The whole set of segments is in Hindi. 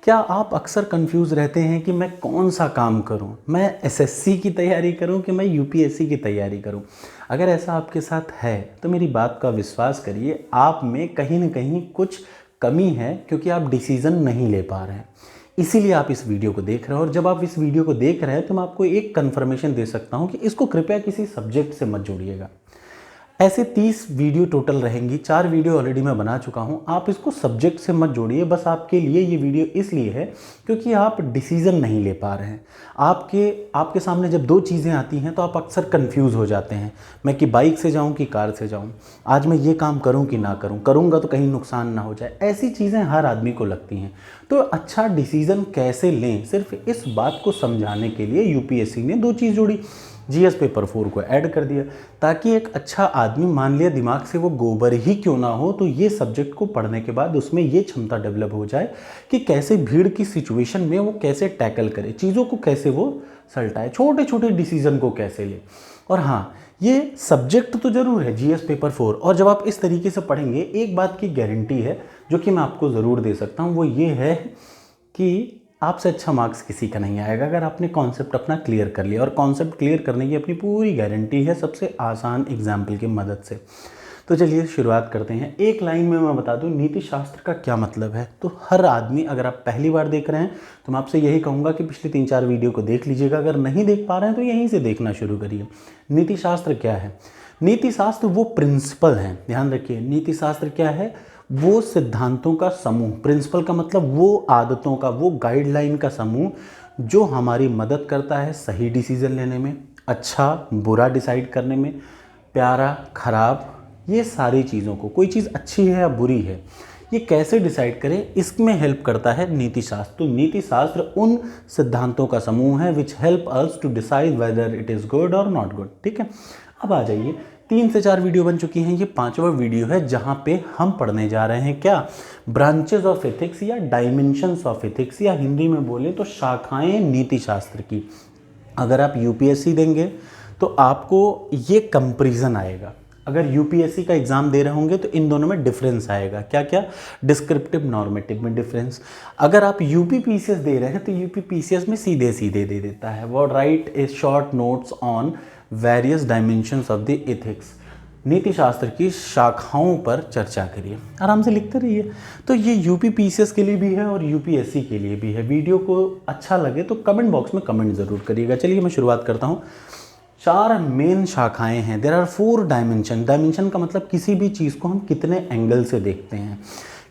क्या आप अक्सर कंफ्यूज रहते हैं कि मैं कौन सा काम करूं? मैं एसएससी की तैयारी करूं कि मैं यूपीएससी की तैयारी करूं? अगर ऐसा आपके साथ है तो मेरी बात का विश्वास करिए, आप में कहीं ना कहीं कुछ कमी है क्योंकि आप डिसीज़न नहीं ले पा रहे हैं। इसीलिए आप इस वीडियो को देख रहे हैं, और जब आप इस वीडियो को देख रहे हैं तो मैं आपको एक कन्फर्मेशन दे सकता हूं कि इसको कृपया किसी सब्जेक्ट से मत जोड़िएगा। ऐसे 30 वीडियो टोटल रहेंगी, 4 वीडियो ऑलरेडी मैं बना चुका हूं। आप इसको सब्जेक्ट से मत जोड़िए। बस आपके लिए ये वीडियो इसलिए है क्योंकि आप डिसीज़न नहीं ले पा रहे हैं। आपके सामने जब दो चीज़ें आती हैं तो आप अक्सर कंफ्यूज हो जाते हैं, मैं कि बाइक से जाऊं कि कार से जाऊं, आज मैं ये काम करूं कि ना करूं, करूंगा तो कहीं नुकसान ना हो जाए। ऐसी चीज़ें हर आदमी को लगती हैं। तो अच्छा डिसीज़न कैसे लें, सिर्फ इस बात को समझाने के लिए यूपीएससी ने दो चीज़ जोड़ी, जीएस पेपर 4 को ऐड कर दिया, ताकि एक अच्छा आदमी, मान लिया दिमाग से वो गोबर ही क्यों ना हो, तो ये सब्जेक्ट को पढ़ने के बाद उसमें ये क्षमता डेवलप हो जाए कि कैसे भीड़ की सिचुएशन में वो कैसे टैकल करे, चीज़ों को कैसे वो सल्टाए, छोटे छोटे डिसीजन को कैसे ले। और हाँ, ये सब्जेक्ट तो जरूर है जीएस पेपर 4, और जब आप इस तरीके से पढ़ेंगे एक बात की गारंटी है जो कि मैं आपको ज़रूर दे सकता हूँ, वो ये है कि आपसे अच्छा मार्क्स किसी का नहीं आएगा अगर आपने कॉन्सेप्ट अपना क्लियर कर लिया। और कॉन्सेप्ट क्लियर करने की अपनी पूरी गारंटी है सबसे आसान एग्जाम्पल की मदद से। तो चलिए शुरुआत करते हैं। एक लाइन में मैं बता दूं नीति शास्त्र का क्या मतलब है। तो हर आदमी, अगर आप पहली बार देख रहे हैं तो मैं आपसे यही कहूँगा कि पिछले 3-4 वीडियो को देख लीजिएगा। अगर नहीं देख पा रहे हैं तो यहीं से देखना शुरू करिए। नीति शास्त्र क्या है? नीति शास्त्र वो प्रिंसिपल हैं, ध्यान रखिए। नीति शास्त्र क्या है? वो सिद्धांतों का समूह, प्रिंसिपल का मतलब वो आदतों का, वो गाइडलाइन का समूह जो हमारी मदद करता है सही डिसीजन लेने में, अच्छा बुरा डिसाइड करने में, प्यारा खराब, ये सारी चीज़ों को, कोई चीज़ अच्छी है या बुरी है, ये कैसे डिसाइड करें, इसमें हेल्प करता है नीति शास्त्र। तो नीति शास्त्र उन सिद्धांतों का समूह है which help us to decide whether it is good और नॉट गुड। ठीक है, अब आ जाइए। 3 से 4 वीडियो बन चुकी हैं, ये 5वां वीडियो है जहाँ पे हम पढ़ने जा रहे हैं क्या? ब्रांचेस ऑफ एथिक्स या डायमेंशंस ऑफ एथिक्स, या हिंदी में बोले तो शाखाएं नीति शास्त्र की। अगर आप यूपीएससी देंगे तो आपको ये कंपैरिजन आएगा। अगर यूपीएससी का एग्जाम दे रहे होंगे तो इन दोनों में डिफरेंस आएगा। क्या क्या? डिस्क्रिप्टिव नॉर्मेटिव में डिफरेंस। अगर आप यूपीपीसीएस दे रहे हैं तो यूपीपीसीएस में सीधे सीधे दे देता है, वो right A short notes on various dimensions of the ethics, नीति शास्त्र की शाखाओं पर चर्चा करिए, आराम से लिखते रहिए। तो ये यूपीपीसीएस के लिए भी है और यूपीएससी के लिए भी है। वीडियो को अच्छा लगे तो कमेंट बॉक्स में कमेंट ज़रूर करिएगा। चलिए मैं शुरुआत करता हूँ। 4 मेन शाखाएं हैं। There are 4 dimension. डायमेंशन का मतलब किसी भी चीज़ को हम कितने एंगल से देखते हैं,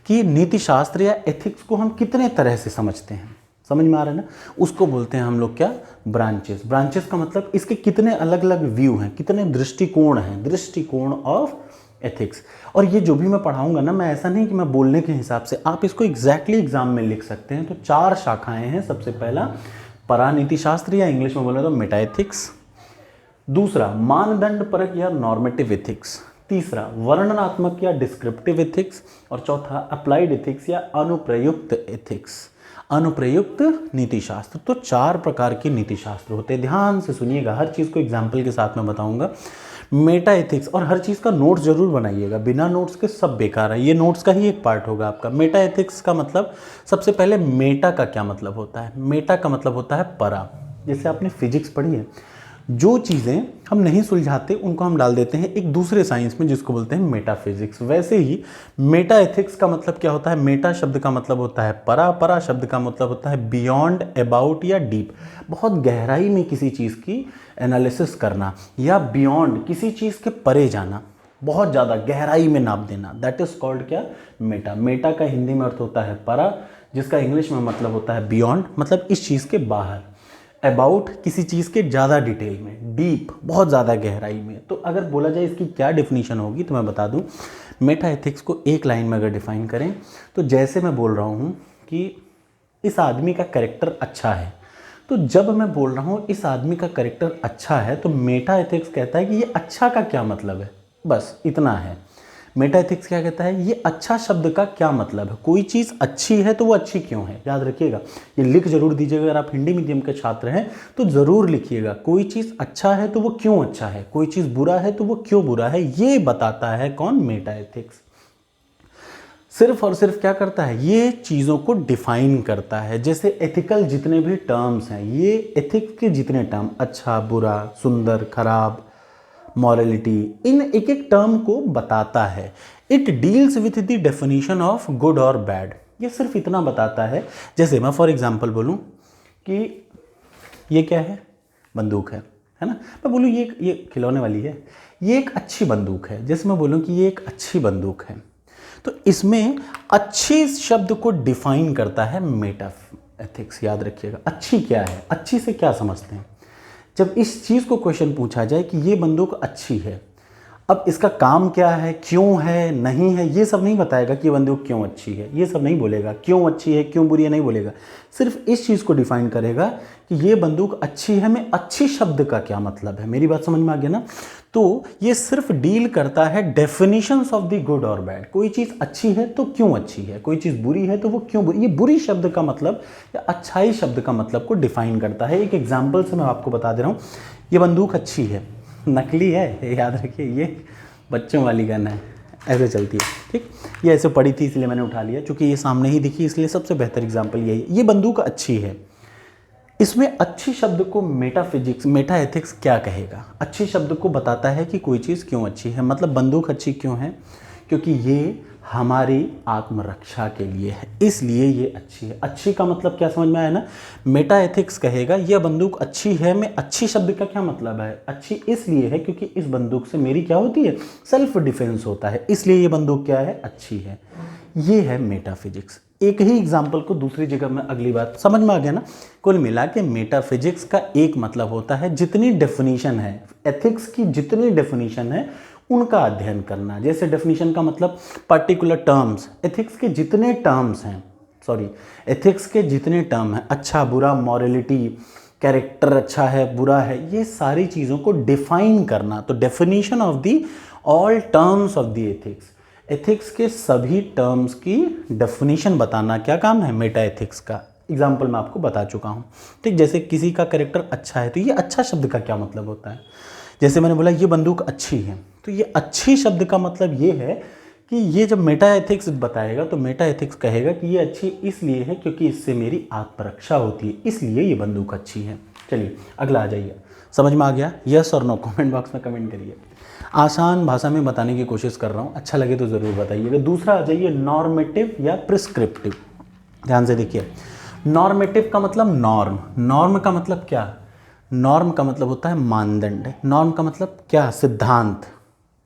कि नीति शास्त्र या एथिक्स को हम कितने तरह से समझते हैं। समझ में आ रहा है ना? उसको बोलते हैं हम लोग क्या? ब्रांचेस। ब्रांचेस का मतलब इसके कितने अलग अलग व्यू हैं, कितने दृष्टिकोण हैं, दृष्टिकोण ऑफ एथिक्स। और ये जो भी मैं पढ़ाऊंगा ना, मैं ऐसा नहीं कि मैं बोलने के हिसाब से, आप इसको एग्जैक्टली एग्जाम में लिख सकते हैं। तो 4 शाखाएं हैं। सबसे पहला परानीति शास्त्र या इंग्लिश में बोले तो मेटा एथिक्स। दूसरा मानदंड परक या नॉर्मेटिव एथिक्स। तीसरा वर्णनात्मक या डिस्क्रिप्टिव एथिक्स। और चौथा अप्लाइड एथिक्स या अनुप्रयुक्त एथिक्स, अनुप्रयुक्त नीति शास्त्र। तो 4 प्रकार के नीति शास्त्र होते हैं। ध्यान से सुनिएगा, हर चीज़ को एग्जाम्पल के साथ मैं बताऊंगा। मेटा एथिक्स, और हर चीज़ का नोट्स जरूर बनाइएगा, बिना नोट्स के सब बेकार है। ये नोट्स का ही एक पार्ट होगा आपका। मेटा एथिक्स का मतलब, सबसे पहले मेटा का क्या मतलब होता है? मेटा का मतलब होता है परा। जैसे आपने फिजिक्स पढ़ी है, जो चीज़ें हम नहीं सुलझाते उनको हम डाल देते हैं एक दूसरे साइंस में जिसको बोलते हैं मेटाफिजिक्स। वैसे ही मेटा एथिक्स का मतलब क्या होता है? मेटा शब्द का मतलब होता है परा, परा शब्द का मतलब होता है बियॉन्ड, अबाउट या डीप, बहुत गहराई में किसी चीज़ की एनालिसिस करना, या बियॉन्ड किसी चीज़ के परे जाना, बहुत ज़्यादा गहराई में नाप देना। दैट इज कॉल्ड क्या? मेटा। मेटा का हिंदी में अर्थ होता है परा, जिसका इंग्लिश में मतलब होता है बियॉन्ड, मतलब इस चीज़ के बाहर। अबाउट किसी चीज़ के ज़्यादा डिटेल में, डीप बहुत ज़्यादा गहराई में। तो अगर बोला जाए इसकी क्या डिफिनीशन होगी तो मैं बता दूं। मेटा एथिक्स को एक लाइन में अगर डिफाइन करें तो जैसे मैं बोल रहा हूं कि इस आदमी का कैरेक्टर अच्छा है, तो जब मैं बोल रहा हूं इस आदमी का कैरेक्टर अच्छा है, तो मेटा एथिक्स कहता है कि ये अच्छा का क्या मतलब है, बस इतना है। मेटा एथिक्स क्या कहता है? ये अच्छा शब्द का क्या मतलब है, कोई चीज़ अच्छी है तो वो अच्छी क्यों है। याद रखिएगा, ये लिख जरूर दीजिएगा। अगर आप हिंदी मीडियम के छात्र हैं तो ज़रूर लिखिएगा, कोई चीज़ अच्छा है तो वो क्यों अच्छा है, कोई चीज़ बुरा है तो वो क्यों बुरा है, ये बताता है कौन? Meta ethics. सिर्फ और सिर्फ क्या करता है, ये चीज़ों को डिफाइन करता है। जैसे एथिकल जितने भी टर्म्स हैं, ये एथिक्स के जितने टर्म, अच्छा, बुरा, सुंदर, खराब, मॉरलिटी, इन एक एक टर्म को बताता है। It deals with the definition of good और बैड, ये सिर्फ इतना बताता है। जैसे मैं फॉर एग्जांपल बोलूं कि ये क्या है, बंदूक है ना, मैं बोलूँ ये खिलौने वाली है, ये एक अच्छी बंदूक है। जैसे मैं बोलूँ कि ये एक अच्छी बंदूक है, तो इसमें अच्छी शब्द को डिफाइन करता है मेटा एथिक्स। याद रखिएगा, अच्छी क्या है, अच्छी से क्या समझते हैं। जब इस चीज़ को क्वेश्चन पूछा जाए कि ये बंदूक अच्छी है, अब इसका काम क्या है, क्यों है, नहीं है, ये सब नहीं बताएगा कि ये बंदूक क्यों अच्छी है, ये सब नहीं बोलेगा, क्यों अच्छी है क्यों बुरी है नहीं बोलेगा, सिर्फ इस चीज़ को डिफाइन करेगा कि ये बंदूक अच्छी है में अच्छी शब्द का क्या मतलब है। मेरी बात समझ में आ गया ना। तो ये सिर्फ डील करता है डेफिनेशंस ऑफ द गुड और बैड। कोई चीज़ अच्छी है तो क्यों अच्छी है, कोई चीज़ बुरी है तो वो क्यों बुरी, ये बुरी शब्द का मतलब या अच्छाई शब्द का मतलब को डिफाइन करता है। एक एग्जाम्पल से मैं आपको बता दे रहा हूँ, ये बंदूक अच्छी है, नकली है, याद रखिए, ये बच्चों वाली गन है, ऐसे चलती है, ठीक। ये ऐसे पड़ी थी इसलिए मैंने उठा लिया, क्योंकि ये सामने ही दिखी, इसलिए सबसे बेहतर एग्जांपल यही है। ये बंदूक अच्छी है, इसमें अच्छी शब्द को मेटाफिजिक्स, मेटा एथिक्स क्या कहेगा, अच्छी शब्द को बताता है कि कोई चीज़ क्यों अच्छी है। मतलब बंदूक अच्छी क्यों है, क्योंकि ये हमारी आत्मरक्षा के लिए है, इसलिए ये अच्छी है। अच्छी का मतलब क्या समझ में आया ना। मेटा एथिक्स कहेगा यह बंदूक अच्छी है में अच्छी शब्द का क्या मतलब है, अच्छी इसलिए है क्योंकि इस बंदूक से मेरी क्या होती है, सेल्फ डिफेंस होता है, इसलिए ये बंदूक क्या है, अच्छी है। ये है मेटाफिजिक्स। एक ही एग्जाम्पल को दूसरी जगह में अगली बात समझ में आ गया ना। कुल मिला के मेटाफिजिक्स का एक मतलब होता है जितनी डेफिनेशन है, एथिक्स की जितनी डेफिनेशन है उनका अध्ययन करना। जैसे डेफिनेशन का मतलब पर्टिकुलर टर्म्स, एथिक्स के जितने टर्म्स हैं, एथिक्स के जितने टर्म हैं, अच्छा बुरा, मॉरलिटी, कैरेक्टर अच्छा है बुरा है, ये सारी चीज़ों को डिफाइन करना। तो definition of the all terms of the ethics, ethics के सभी टर्म्स की डेफिनेशन बताना क्या काम है, मेटा एथिक्स का। एग्जाम्पल मैं आपको बता चुका हूँ, ठीक। जैसे किसी का कैरेक्टर अच्छा है, तो ये अच्छा शब्द का क्या मतलब होता है। जैसे मैंने बोला ये बंदूक अच्छी है, तो ये अच्छी शब्द का मतलब ये है कि ये जब मेटा एथिक्स बताएगा तो मेटा एथिक्स कहेगा कि ये अच्छी इसलिए है क्योंकि इससे मेरी आत्मरक्षा होती है, इसलिए ये बंदूक अच्छी है। चलिए अगला आ जाइए, समझ में आ गया, यस और नो कमेंट बॉक्स में कमेंट करिए। आसान भाषा में बताने की कोशिश कर रहा हूँ, अच्छा लगे तो ज़रूर बताइएगा। दूसरा आ जाइए नॉर्मेटिव या प्रिस्क्रिप्टिव। ध्यान से देखिए, नॉर्मेटिव का मतलब नॉर्म, नॉर्म का मतलब क्या, नॉर्म का मतलब होता है मानदंड, नॉर्म का मतलब क्या, सिद्धांत,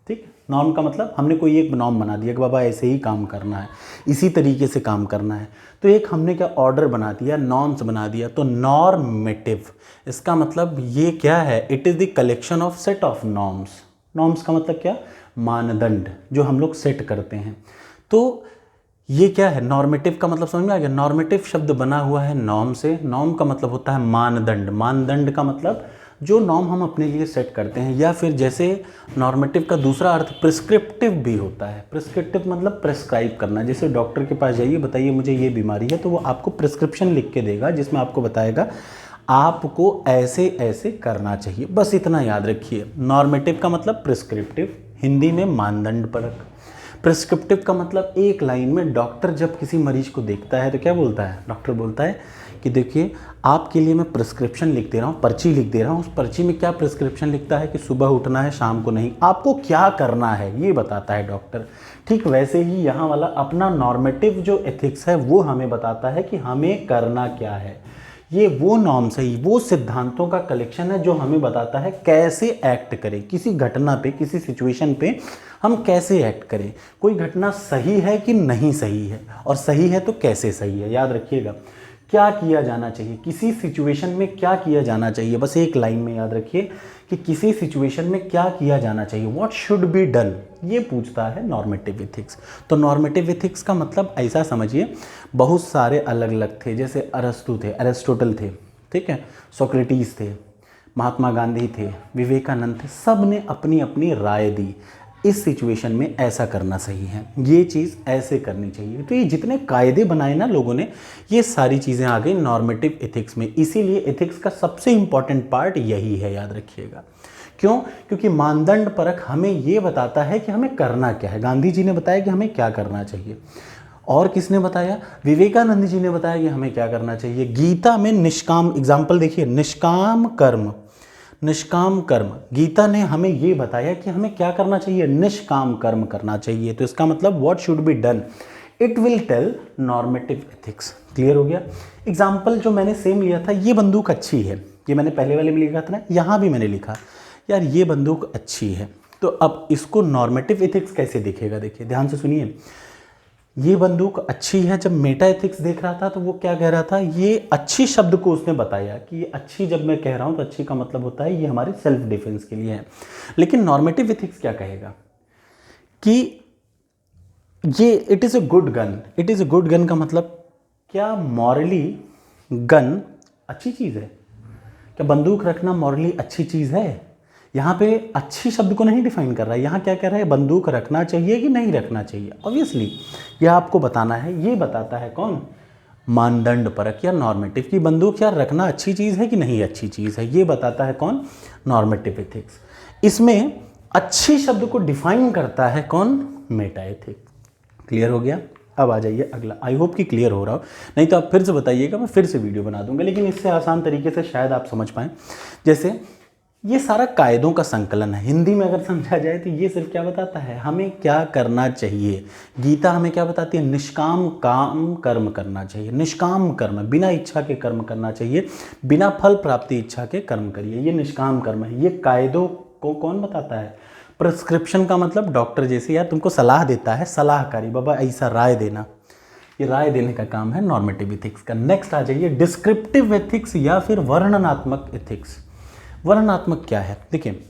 ठीक। नॉर्म का मतलब हमने कोई एक नॉर्म बना दिया कि बाबा ऐसे ही काम करना है, इसी तरीके से काम करना है, तो एक हमने क्या ऑर्डर बना दिया, नॉर्म्स बना दिया, तो नॉर्मेटिव। इसका मतलब ये क्या है, it is the collection of set of norms. Norms का मतलब क्या, मानदंड जो हम लोग सेट करते हैं। तो ये क्या है, नॉर्मेटिव का मतलब समझ में आ गया। नॉर्मेटिव शब्द बना हुआ है नॉर्म से, नॉर्म का मतलब होता है मानदंड, मानदंड का मतलब जो नॉर्म हम अपने लिए सेट करते हैं। या फिर जैसे नॉर्मेटिव का दूसरा अर्थ प्रिस्क्रिप्टिव भी होता है। प्रिस्क्रिप्टिव मतलब प्रेस्क्राइब करना। जैसे डॉक्टर के पास जाइए, बताइए मुझे ये बीमारी है, तो वो आपको प्रिस्क्रिप्शन लिख के देगा जिसमें आपको बताएगा आपको ऐसे ऐसे करना चाहिए, बस इतना याद रखिए। नॉर्मेटिव का मतलब प्रिस्क्रिप्टिव, हिंदी में मानदंड परक। प्रिस्क्रिप्टिव का मतलब एक लाइन में डॉक्टर जब किसी मरीज को देखता है तो क्या बोलता है, डॉक्टर बोलता है कि देखिए आपके लिए मैं प्रिस्क्रिप्शन लिख दे रहा हूँ, पर्ची लिख दे रहा हूँ। उस पर्ची में क्या प्रिस्क्रिप्शन लिखता है कि सुबह उठना है, शाम को नहीं, आपको क्या करना है ये बताता है डॉक्टर। ठीक वैसे ही यहाँ वाला अपना नॉर्मेटिव जो एथिक्स है वो हमें बताता है कि हमें करना क्या है। ये वो नॉर्म्स है, वो सिद्धांतों का कलेक्शन है जो हमें बताता है कैसे एक्ट करें, किसी घटना पे, किसी सिचुएशन पे हम कैसे एक्ट करें, कोई घटना सही है कि नहीं सही है, और सही है तो कैसे सही है। याद रखिएगा क्या किया जाना चाहिए, किसी सिचुएशन में क्या किया जाना चाहिए, बस एक लाइन में याद रखिए कि किसी सिचुएशन में क्या किया जाना चाहिए, व्हाट शुड बी डन, ये पूछता है नॉर्मेटिव एथिक्स। तो नॉर्मेटिव एथिक्स का मतलब ऐसा समझिए, बहुत सारे अलग अलग थे, जैसे अरस्तु थे, एरिस्टोटल थे, ठीक है, सोक्रेटिस थे, महात्मा गांधी थे, विवेकानंद थे, सब ने अपनी अपनी राय दी, इस सिचुएशन में ऐसा करना सही है, ये चीज़ ऐसे करनी चाहिए। तो ये जितने कायदे बनाए ना लोगों ने, ये सारी चीज़ें आ गई नॉर्मेटिव एथिक्स में। इसीलिए एथिक्स का सबसे इंपॉर्टेंट पार्ट यही है, याद रखिएगा। क्यों? क्योंकि मानदंड परख हमें ये बताता है कि हमें करना क्या है। गांधी जी ने बताया कि हमें क्या करना चाहिए। और किसने बताया? विवेकानंद जी ने बताया कि हमें क्या करना चाहिए। गीता में निष्काम, एग्जाम्पल देखिए, निष्काम कर्म, निष्काम कर्म, गीता ने हमें ये बताया कि हमें क्या करना चाहिए, निष्काम कर्म करना चाहिए। तो इसका मतलब what should be done, it will tell normative ethics. Clear हो गया? एग्जाम्पल जो मैंने सेम लिया था, ये बंदूक अच्छी है, ये मैंने पहले वाले में लिखा था ना, यहाँ भी मैंने लिखा यार ये बंदूक अच्छी है। तो अब इसको नॉर्मेटिव एथिक्स कैसे दिखेगा, देखिए ध्यान से सुनिए। ये बंदूक अच्छी है, जब मेटा एथिक्स देख रहा था तो वो क्या कह रहा था, ये अच्छी शब्द को उसने बताया कि ये अच्छी, जब मैं कह रहा हूँ तो अच्छी का मतलब होता है ये हमारे सेल्फ डिफेंस के लिए है। लेकिन नॉर्मेटिव एथिक्स क्या कहेगा कि ये it is a good gun. It is a good gun का मतलब क्या, मॉरली गन अच्छी चीज़ है क्या? बंदूक रखना मॉरली अच्छी चीज़ है? यहाँ पे अच्छी शब्द को नहीं डिफाइन कर रहा है, यहाँ क्या कह रहा है, बंदूक रखना चाहिए कि नहीं रखना चाहिए। ऑब्वियसली यह आपको बताना है। ये बताता है कौन, मानदंड परक या नॉर्मेटिव, की बंदूक यार रखना अच्छी चीज़ है कि नहीं अच्छी चीज़ है। ये बताता है कौन, नॉर्मेटिव एथिक्स। इसमें अच्छी शब्द को डिफाइन करता है कौन, मेटा एथिक्स। क्लियर हो गया? अब आ जाइए अगला। आई होप कि क्लियर हो रहा हो, नहीं तो आप फिर से बताइएगा, मैं फिर से वीडियो बना दूंगा, लेकिन इससे आसान तरीके से शायद आप समझ पाएँ। जैसे ये सारा कायदों का संकलन है। हिंदी में अगर समझा जाए तो ये सिर्फ क्या बताता है, हमें क्या करना चाहिए। गीता हमें क्या बताती है, निष्काम काम कर्म करना चाहिए। निष्काम कर्म, बिना इच्छा के कर्म करना चाहिए, बिना फल प्राप्ति इच्छा के कर्म करिए, ये निष्काम कर्म है। ये कायदों को कौन बताता है? प्रिस्क्रिप्शन का मतलब डॉक्टर जैसे यार तुमको सलाह देता है, सलाहकारी, बाबा ऐसा राय देना, ये राय देने का काम है नॉर्मेटिव एथिक्स का। नेक्स्ट आ जाइए डिस्क्रिप्टिव एथिक्स या फिर वर्णनात्मक एथिक्स। वर्णनात्मक क्या है? देखिए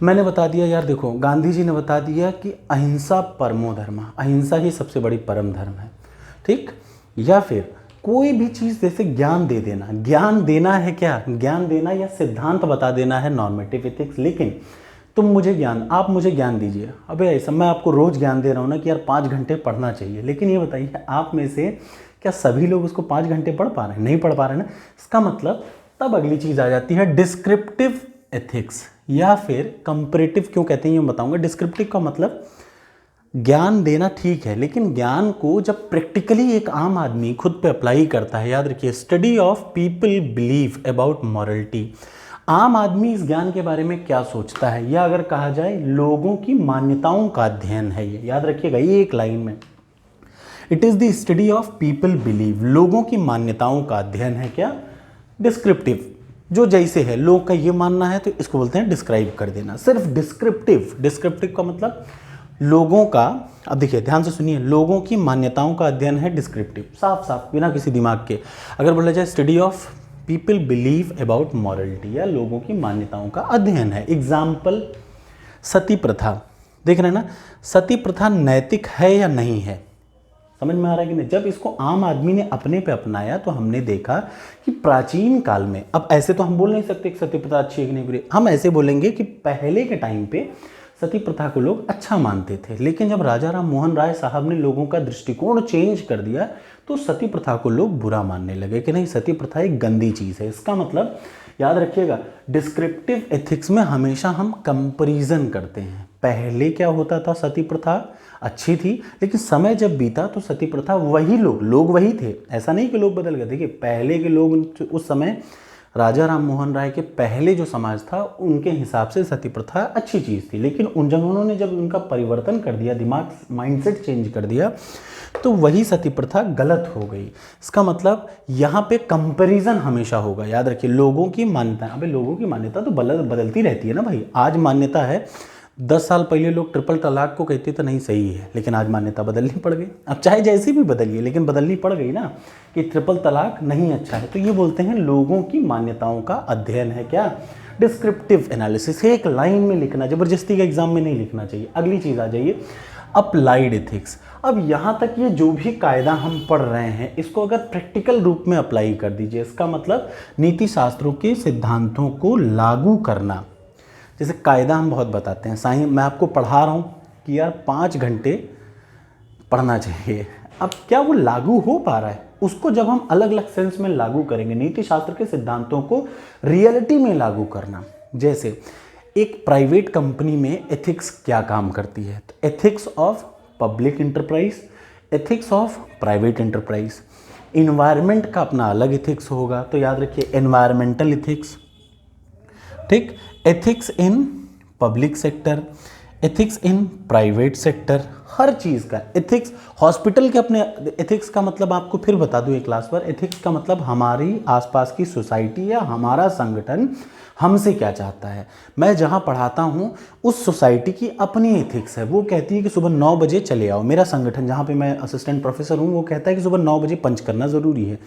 मैंने बता दिया यार, देखो गांधी जी ने बता दिया कि अहिंसा परमो धर्म, अहिंसा ही सबसे बड़ी परम धर्म है, ठीक। या फिर कोई भी चीज़ जैसे ज्ञान दे देना, ज्ञान देना है क्या, ज्ञान देना या सिद्धांत बता देना है नॉर्मेटिव एथिक्स। लेकिन तुम मुझे ज्ञान, आप मुझे ज्ञान दीजिए, अबे ऐसा मैं आपको रोज़ ज्ञान दे रहा हूँ ना कि यार 5 घंटे पढ़ना चाहिए, लेकिन ये बताइए आप में से क्या सभी लोग उसको 5 घंटे पढ़ पा रहे हैं? नहीं पढ़ पा रहे हैं ना। इसका मतलब तब अगली चीज़ आ जाती है डिस्क्रिप्टिव एथिक्स या फिर कंपैरेटिव। क्यों कहते हैं ये बताऊंगा। डिस्क्रिप्टिव का मतलब ज्ञान देना ठीक है, लेकिन ज्ञान को जब प्रैक्टिकली एक आम आदमी खुद पे अप्लाई करता है, याद रखिए study of people believe about morality, आम आदमी इस ज्ञान के बारे में क्या सोचता है, या अगर कहा जाए लोगों की मान्यताओं का अध्ययन है ये। याद रखिएगा ये एक लाइन में, it is the study of people believe, लोगों की मान्यताओं का अध्ययन है क्या, डिस्क्रिप्टिव। जो जैसे है लोग का ये मानना है तो इसको बोलते हैं डिस्क्राइब कर देना। सिर्फ डिस्क्रिप्टिव, डिस्क्रिप्टिव का मतलब लोगों का, अब देखिए ध्यान से सुनिए, लोगों की मान्यताओं का अध्ययन है डिस्क्रिप्टिव, साफ साफ बिना किसी दिमाग के। अगर बोला जाए study of people believe about morality, या लोगों की मान्यताओं का अध्ययन है। एग्जाम्पल सती प्रथा, देख रहे हैं ना, सती प्रथा नैतिक है या नहीं है, समझ में आ रहा है कि नहीं। जब इसको आम आदमी ने अपने पे अपनाया तो हमने देखा कि प्राचीन काल में, अब ऐसे तो हम बोल नहीं सकते कि सती प्रथा अच्छी है कि नहीं बुरी, हम ऐसे बोलेंगे कि पहले के टाइम पे सती प्रथा को लोग अच्छा मानते थे, लेकिन जब राजा राम मोहन राय साहब ने लोगों का दृष्टिकोण चेंज कर दिया तो सती प्रथा को लोग बुरा मानने लगे कि नहीं सती प्रथा एक गंदी चीज़ है। इसका मतलब याद रखिएगा डिस्क्रिप्टिव एथिक्स में हमेशा हम कंपैरिजन करते हैं। पहले क्या होता था, सती प्रथा अच्छी थी, लेकिन समय जब बीता तो सती प्रथा वही लोग वही थे, ऐसा नहीं कि लोग बदल गए। देखिए पहले के लोग उस समय राजा राम मोहन राय के पहले जो समाज था उनके हिसाब से सती प्रथा अच्छी चीज़ थी, लेकिन उन्होंने जब उनका परिवर्तन कर दिया, दिमाग माइंडसेट चेंज कर दिया, तो वही सती प्रथा गलत हो गई। इसका मतलब यहाँ पे कंपैरिजन हमेशा होगा। याद रखिए लोगों की मान्यता, अबे लोगों की मान्यता तो बदलती रहती है ना भाई। आज मान्यता है, 10 साल पहले लोग ट्रिपल तलाक को कहते तो नहीं सही है, लेकिन आज मान्यता बदलनी पड़ गई। अब चाहे जैसी भी बदलिए लेकिन बदलनी पड़ गई ना कि ट्रिपल तलाक नहीं अच्छा है। तो ये बोलते हैं लोगों की मान्यताओं का अध्ययन है क्या, डिस्क्रिप्टिव एनालिसिस। एक लाइन में लिखना, जबरदस्ती का एग्जाम में नहीं लिखना चाहिए। अगली चीज़ आ जाइए अप्लाइड एथिक्स। अब यहाँ तक ये जो भी कायदा हम पढ़ रहे हैं इसको अगर प्रैक्टिकल रूप में अप्लाई कर दीजिए, इसका मतलब नीति शास्त्रों के सिद्धांतों को लागू करना। जैसे कायदा हम बहुत बताते हैं, साईं मैं आपको पढ़ा रहा हूँ कि यार 5 घंटे पढ़ना चाहिए, अब क्या वो लागू हो पा रहा है? उसको जब हम अलग अलग सेंस में लागू करेंगे, नीति शास्त्र के सिद्धांतों को रियलिटी में लागू करना। जैसे एक प्राइवेट कंपनी में एथिक्स क्या काम करती है, तो ethics of public enterprise, ethics of private enterprise. Environment का अपना अलग एथिक्स होगा, तो याद रखिए एनवायरमेंटल एथिक्स, ठीक। Ethics in public sector, ethics in private sector, हर चीज़ का एथिक्स। हॉस्पिटल के अपने एथिक्स का मतलब आपको फिर बता दूं एक क्लास पर, एथिक्स का मतलब हमारी आसपास की सोसाइटी या हमारा संगठन हमसे क्या चाहता है। मैं जहां पढ़ाता हूं उस सोसाइटी की अपनी एथिक्स है, वो कहती है कि सुबह 9 बजे चले आओ। मेरा संगठन जहां पे मैं असिस्टेंट प्रोफेसर हूं वो कहता है कि सुबह 9 बजे पंच करना ज़रूरी है।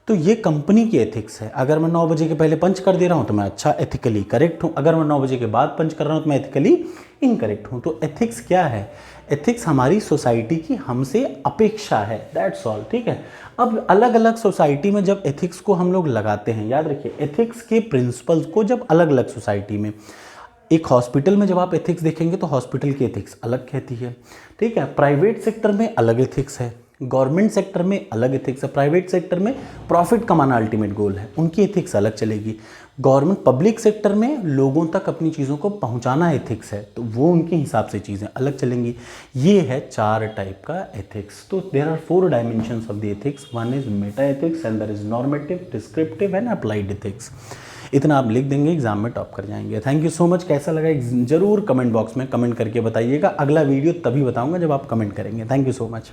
तो ये कंपनी की एथिक्स है। अगर मैं 9 बजे के पहले पंच कर दे रहा हूँ तो मैं अच्छा एथिकली करेक्ट हूँ, अगर मैं 9 बजे के बाद पंच कर रहा हूँ तो मैं एथिकली इनकरेक्ट हूँ। तो एथिक्स क्या है? एथिक्स हमारी सोसाइटी की हमसे अपेक्षा है, दैट्स ऑल, ठीक है। अब अलग अलग सोसाइटी में जब एथिक्स को हम लोग लगाते हैं, याद रखिए एथिक्स के प्रिंसिपल्स को जब अलग अलग सोसाइटी में, एक हॉस्पिटल में जब आप एथिक्स देखेंगे तो हॉस्पिटल की एथिक्स अलग कहती है, ठीक है। प्राइवेट सेक्टर में अलग एथिक्स है, गवर्नमेंट सेक्टर में अलग एथिक्स है। प्राइवेट सेक्टर में प्रॉफिट कमाना अल्टीमेट गोल है, उनकी एथिक्स अलग चलेगी। गवर्नमेंट पब्लिक सेक्टर में लोगों तक अपनी चीज़ों को पहुंचाना एथिक्स है, तो वो उनके हिसाब से चीज़ें अलग चलेंगी। ये है 4 टाइप का एथिक्स। तो there are 4 dimensions of the ethics. One is meta ethics and there is normative, descriptive and applied ethics. इतना आप लिख देंगे, एग्जाम में टॉप कर जाएंगे। Thank you so much. कैसा लगा जरूर कमेंट बॉक्स में कमेंट करके बताइएगा। अगला वीडियो तभी बताऊंगा जब आप कमेंट करेंगे। Thank you so much.